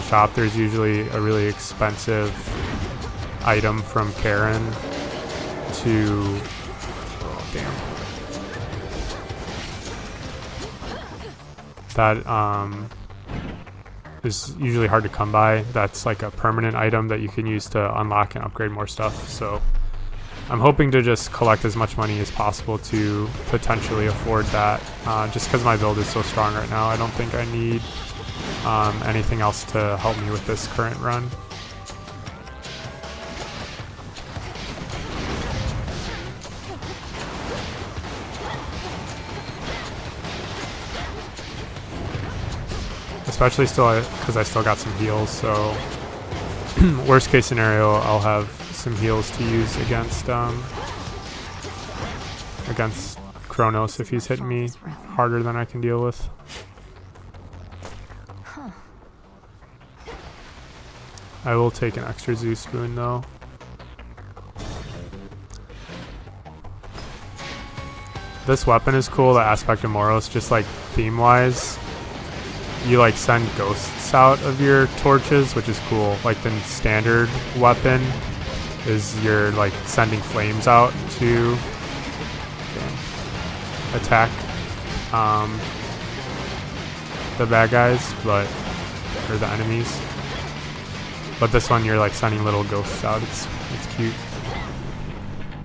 shop, there's usually a really expensive item from Karen to, oh damn, that is usually hard to come by. That's like a permanent item that you can use to unlock and upgrade more stuff. So I'm hoping to just collect as much money as possible to potentially afford that, just because my build is so strong right now. I don't think I need anything else to help me with this current run. Especially still because I still got some heals, so worst case scenario, I'll have some heals to use against Kronos if he's hitting me harder than I can deal with. I will take an extra Zeus spoon though. This weapon is cool, the Aspect of Moros, just like theme-wise. You like send ghosts out of your torches, which is cool. Like the standard weapon is you're like sending flames out to attack the bad guys, or the enemies. But this one you're like sending little ghosts out. It's cute.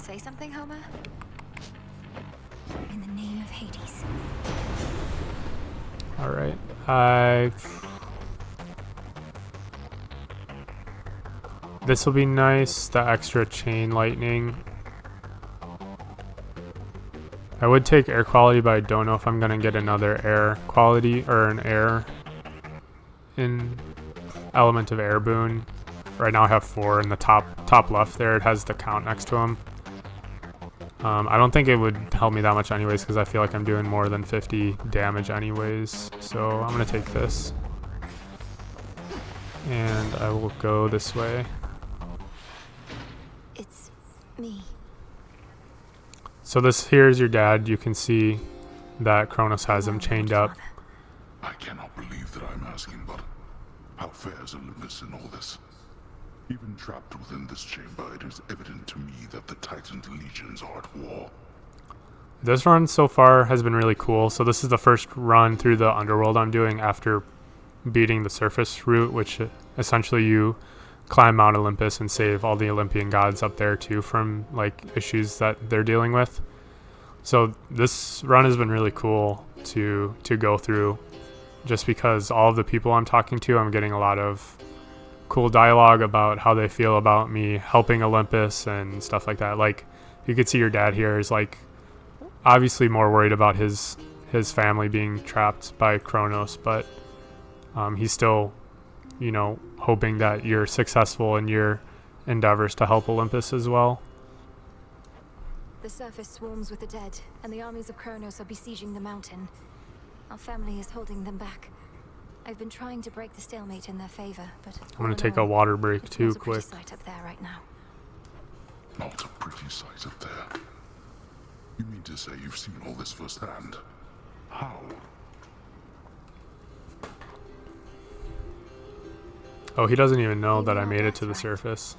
Say something, Homer? In the name of Hades. All right. This will be nice, the extra chain lightning. I would take air quality, but I don't know if I'm gonna get another air quality or an air in element of air boon. Right now I have 4 in the top left there. It has the count next to them. I don't think it would help me that much anyways because I feel like I'm doing more than 50 damage anyways. So I'm gonna take this. And I will go this way. It's me. So this here is your dad. You can see that Kronos has him chained up. I cannot believe that I'm asking, but how fares Olympus in all this? Even trapped within this chamber, it is evident to me that the Titan's legions are at war. This run so far has been really cool. So this is the first run through the underworld I'm doing after beating the surface route, which essentially you climb Mount Olympus and save all the Olympian gods up there too from like issues that they're dealing with. So this run has been really cool to go through, just because all of the people I'm talking to, I'm getting a lot of cool dialogue about how they feel about me helping Olympus and stuff like that. Like, you could see your dad here is like obviously more worried about his family being trapped by Kronos, but he's still, you know, hoping that you're successful in your endeavors to help Olympus as well. The surface swarms with the dead, and the armies of Kronos are besieging the mountain. Our family is holding them back. I've been trying to break the stalemate in their favor, but I'm gonna take a water break too, not a pretty quick. sight up there right now. Not a pretty sight up there. You mean to say you've seen all this firsthand? How? Oh, he doesn't even know that I made it to the surface.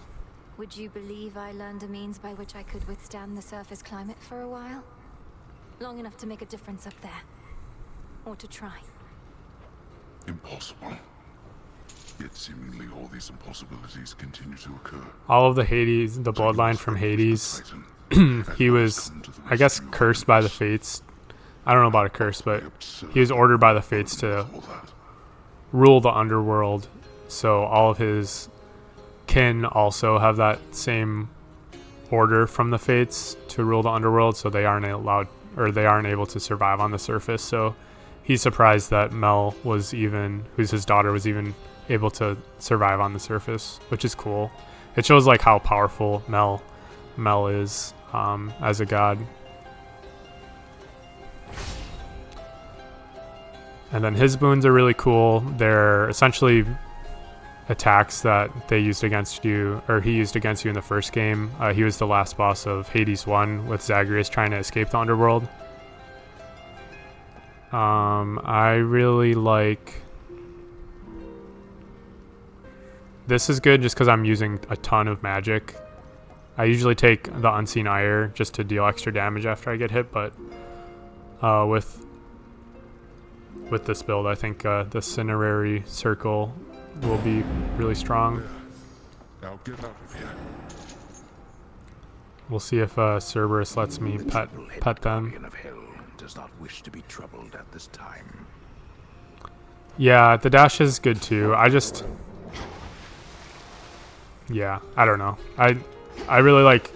Would you believe I learned a means by which I could withstand the surface climate for a while? Long enough to make a difference up there. Or to try. Impossible. Yet seemingly all these impossibilities continue to occur. All of the Hades, the bloodline from Hades, he was, I guess, cursed by the fates. I don't know about a curse, but he was ordered by the fates to rule the underworld. So all of his kin also have that same order from the fates to rule the underworld, so they aren't allowed, or they aren't able to survive on the surface. So he's surprised that Mel was even, who's his daughter, was even able to survive on the surface, which is cool. It shows like how powerful Mel is as a god. And then his boons are really cool. They're essentially attacks that they used against you, or he used against you in the first game. He was the last boss of Hades 1 with Zagreus trying to escape the underworld. I really like... This is good just because I'm using a ton of magic. I usually take the Unseen Ire just to deal extra damage after I get hit, but with this build, I think the Cinerary Circle will be really strong. Now get out of here. We'll see if Cerberus lets me pet them. Of hell does not wish to be troubled at this time. Yeah, the dash is good too. Yeah, I don't know. I really like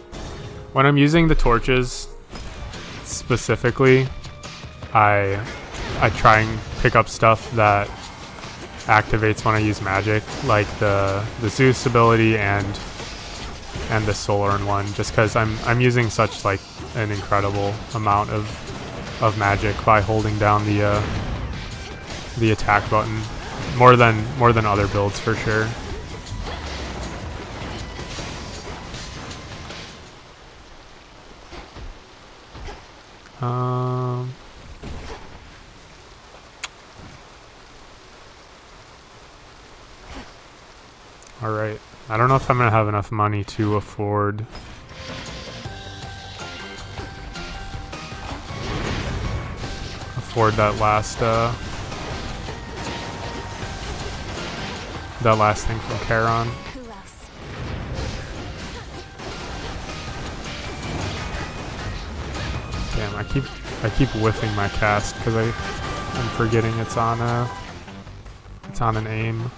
when I'm using the torches specifically. I try and pick up stuff that activates when I use magic, like the Zeus ability and the Solarn one, just because I'm using such like an incredible amount of magic by holding down the attack button, more than other builds for sure. All right. I don't know if I'm gonna have enough money to afford that last thing from Charon. Who else? Damn, I keep whiffing my cast because I'm forgetting it's on an aim.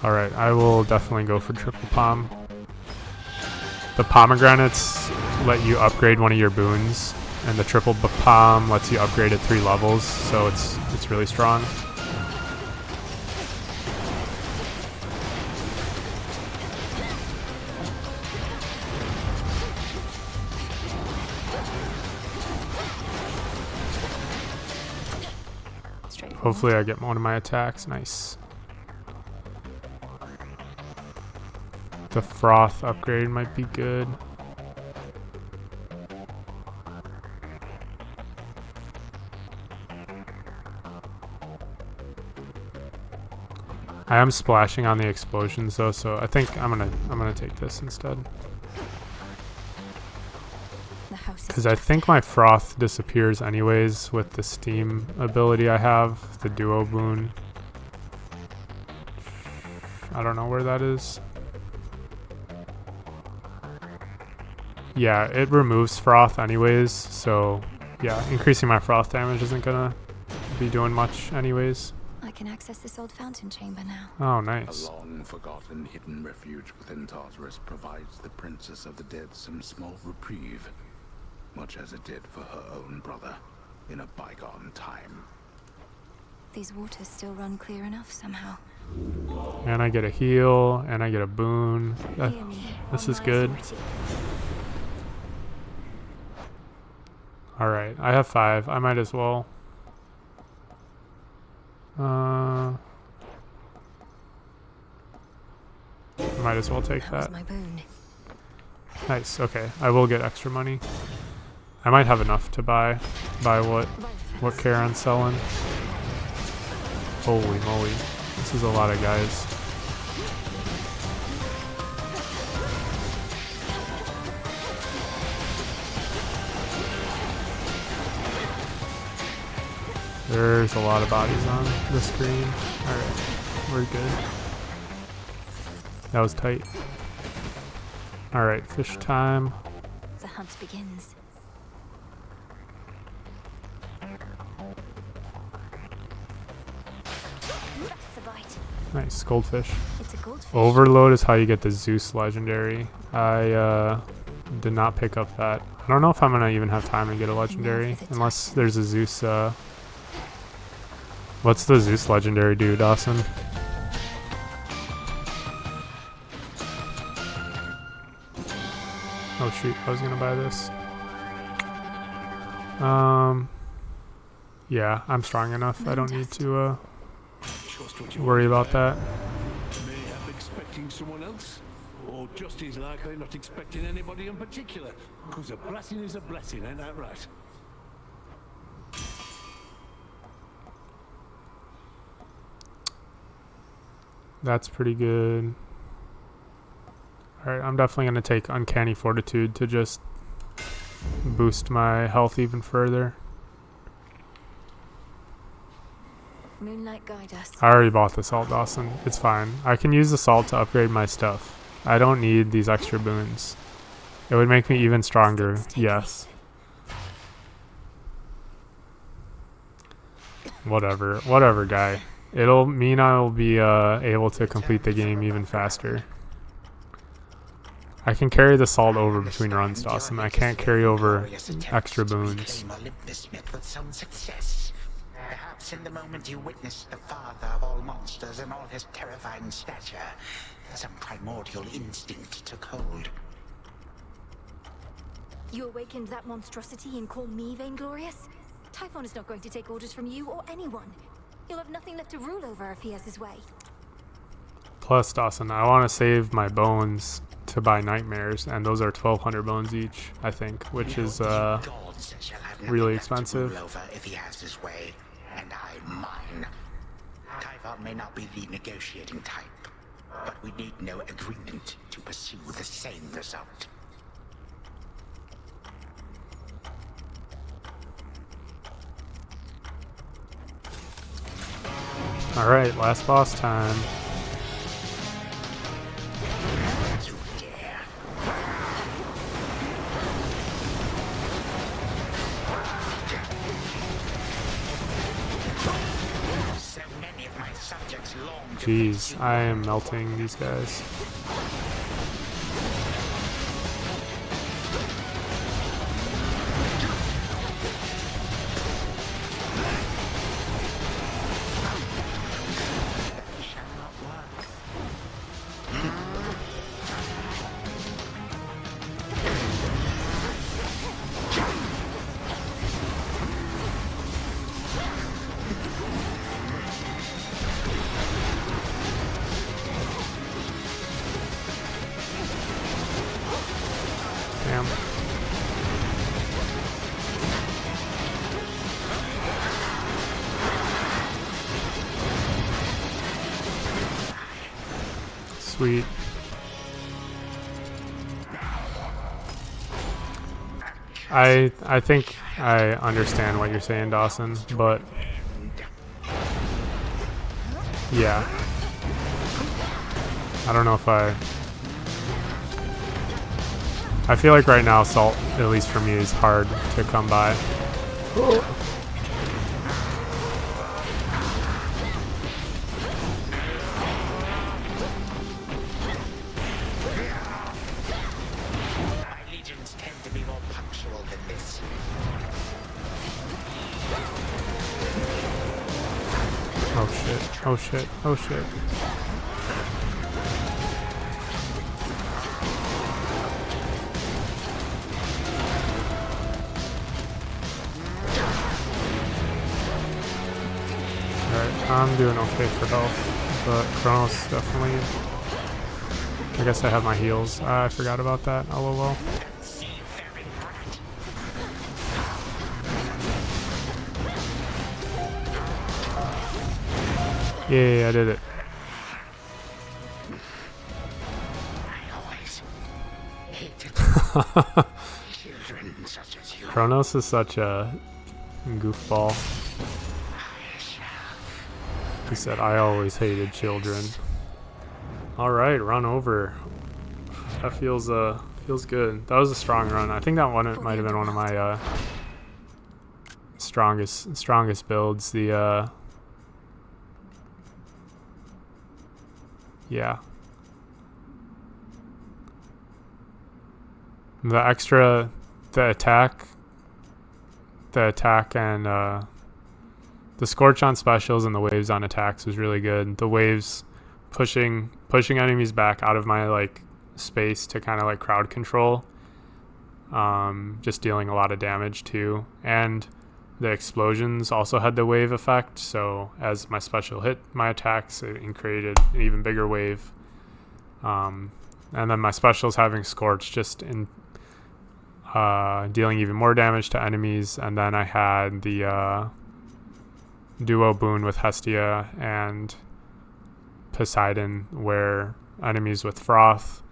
Alright, I will definitely go for triple palm. The pomegranates let you upgrade one of your boons, and the triple palm lets you upgrade it 3 levels, so it's really strong. Hopefully I get one of my attacks. Nice. The froth upgrade might be good. I am splashing on the explosions though, so I think I'm gonna take this instead. Because I think my froth disappears anyways with the steam ability I have, the duo boon. I don't know where that is. Yeah, it removes froth anyways, so yeah, increasing my froth damage isn't gonna be doing much anyways. I can access this old fountain chamber now. Oh, nice. A long-forgotten hidden refuge within Tartarus provides the Princess of the Dead some small reprieve, much as it did for her own brother in a bygone time. These waters still run clear enough somehow. And I get a heal, and I get a boon. This is good. Alright, I have 5. I might as well. Might as well take that. My boon. Nice, okay. I will get extra money. I might have enough to buy what Charon's selling. Holy moly. This is a lot of guys. There's a lot of bodies on the screen. Alright, we're good. That was tight. Alright, fish time. The hunt begins. That's a bite. Nice, goldfish. It's a goldfish. Overload is how you get the Zeus legendary. I did not pick up that. I don't know if I'm gonna even have time to get a legendary unless there's a Zeus. What's the Zeus legendary do, Dawson? Oh shoot, I was gonna buy this. Yeah, I'm strong enough. I don't need to worry about that. Mayhap expecting someone else, or just as likely not expecting anybody in particular, because a blessing is a blessing, ain't that right? That's pretty good. Alright, I'm definitely going to take Uncanny Fortitude to just boost my health even further. Moonlight guide us. I already bought the salt, Dawson. It's fine. I can use the salt to upgrade my stuff. I don't need these extra boons. It would make me even stronger, yes. Whatever, guy. It'll mean I'll be able to complete the game even faster. I can carry the salt over between runs, Dawson. I can't carry over extra boons. Perhaps in the moment you witnessed the father of all monsters and all his terrifying stature, some primordial instinct took hold. You awakened that monstrosity and call me vainglorious? Typhon is not going to take orders from you or anyone. He'll have nothing left to rule over if he has his way. Plus, Dawson, I want to save my bones to buy nightmares, and those are 1,200 bones each, I think, which is really expensive. If he has his way, and I mine. Typhon may not be the negotiating type, but we need no agreement to pursue the same result. Alright, last boss time. Jeez, I am melting these guys. Damn. Sweet. I think I understand what you're saying, Dawson, but yeah. I don't know if I feel like right now salt, at least for me, is hard to come by. Oh shit, oh shit, oh shit. Alright, I'm doing okay for health, but Kronos definitely... I guess I have my heals. I forgot about that. LOL. Yay, I did it. Kronos is such a goofball. He said, I always hated children. Alright, run over. That feels good. That was a strong run. I think that one might have been one of my strongest builds. The yeah. The attack and the Scorch on specials and the waves on attacks was really good. The waves pushing enemies back out of my like space to kind of like crowd control, just dealing a lot of damage too. And the explosions also had the wave effect, so as my special hit my attacks, it created an even bigger wave. And then my specials having Scorch just in dealing even more damage to enemies. And then I had the duo boon with Hestia and Poseidon, where enemies with Froth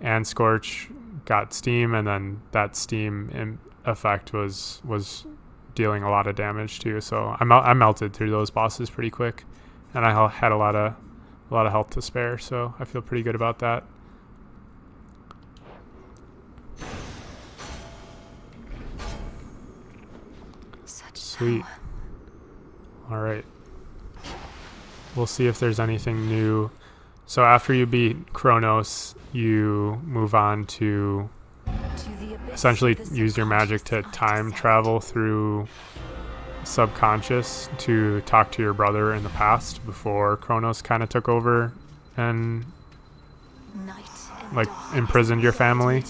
and Scorch got Steam, and then that Steam effect was dealing a lot of damage too. So I melted through those bosses pretty quick, and I had a lot of health to spare, so I feel pretty good about that. Sweet. All right. We'll see if there's anything new. So after you beat Kronos, you move on to essentially use your magic to time travel through subconscious to talk to your brother in the past before Kronos kind of took over and like imprisoned your family.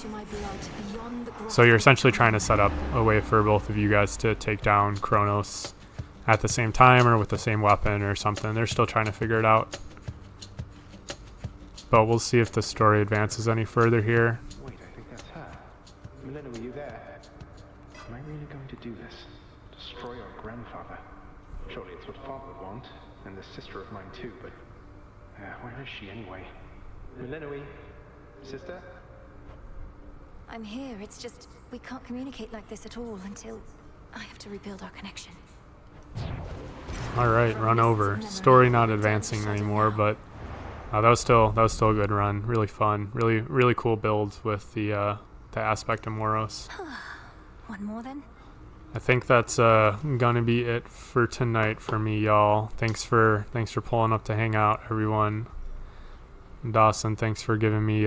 So you're essentially trying to set up a way for both of you guys to take down Kronos at the same time or with the same weapon or something. They're still trying to figure it out. But we'll see if the story advances any further here. Wait, I think that's her. Milena, were you there? Am I really going to do this? Destroy our grandfather? Surely it's what Father would want, and this sister of mine too, but... where is she anyway? Milena, sister? I'm here, it's just... we can't communicate like this at all until I have to rebuild our connection. Alright, run over. Story not advancing anymore, but... that was still a good run. Really fun. Really cool build with the aspect of Moros. One more then? I think that's gonna be it for tonight for me, y'all. Thanks for pulling up to hang out, everyone. Dawson, thanks for giving me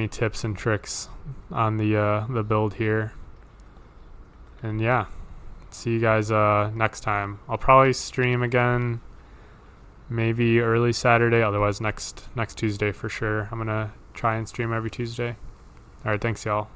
tips and tricks on the build here. And yeah, see you guys next time. I'll probably stream again. Maybe early Saturday, otherwise next Tuesday for sure. I'm gonna try and stream every Tuesday. Alright, thanks y'all.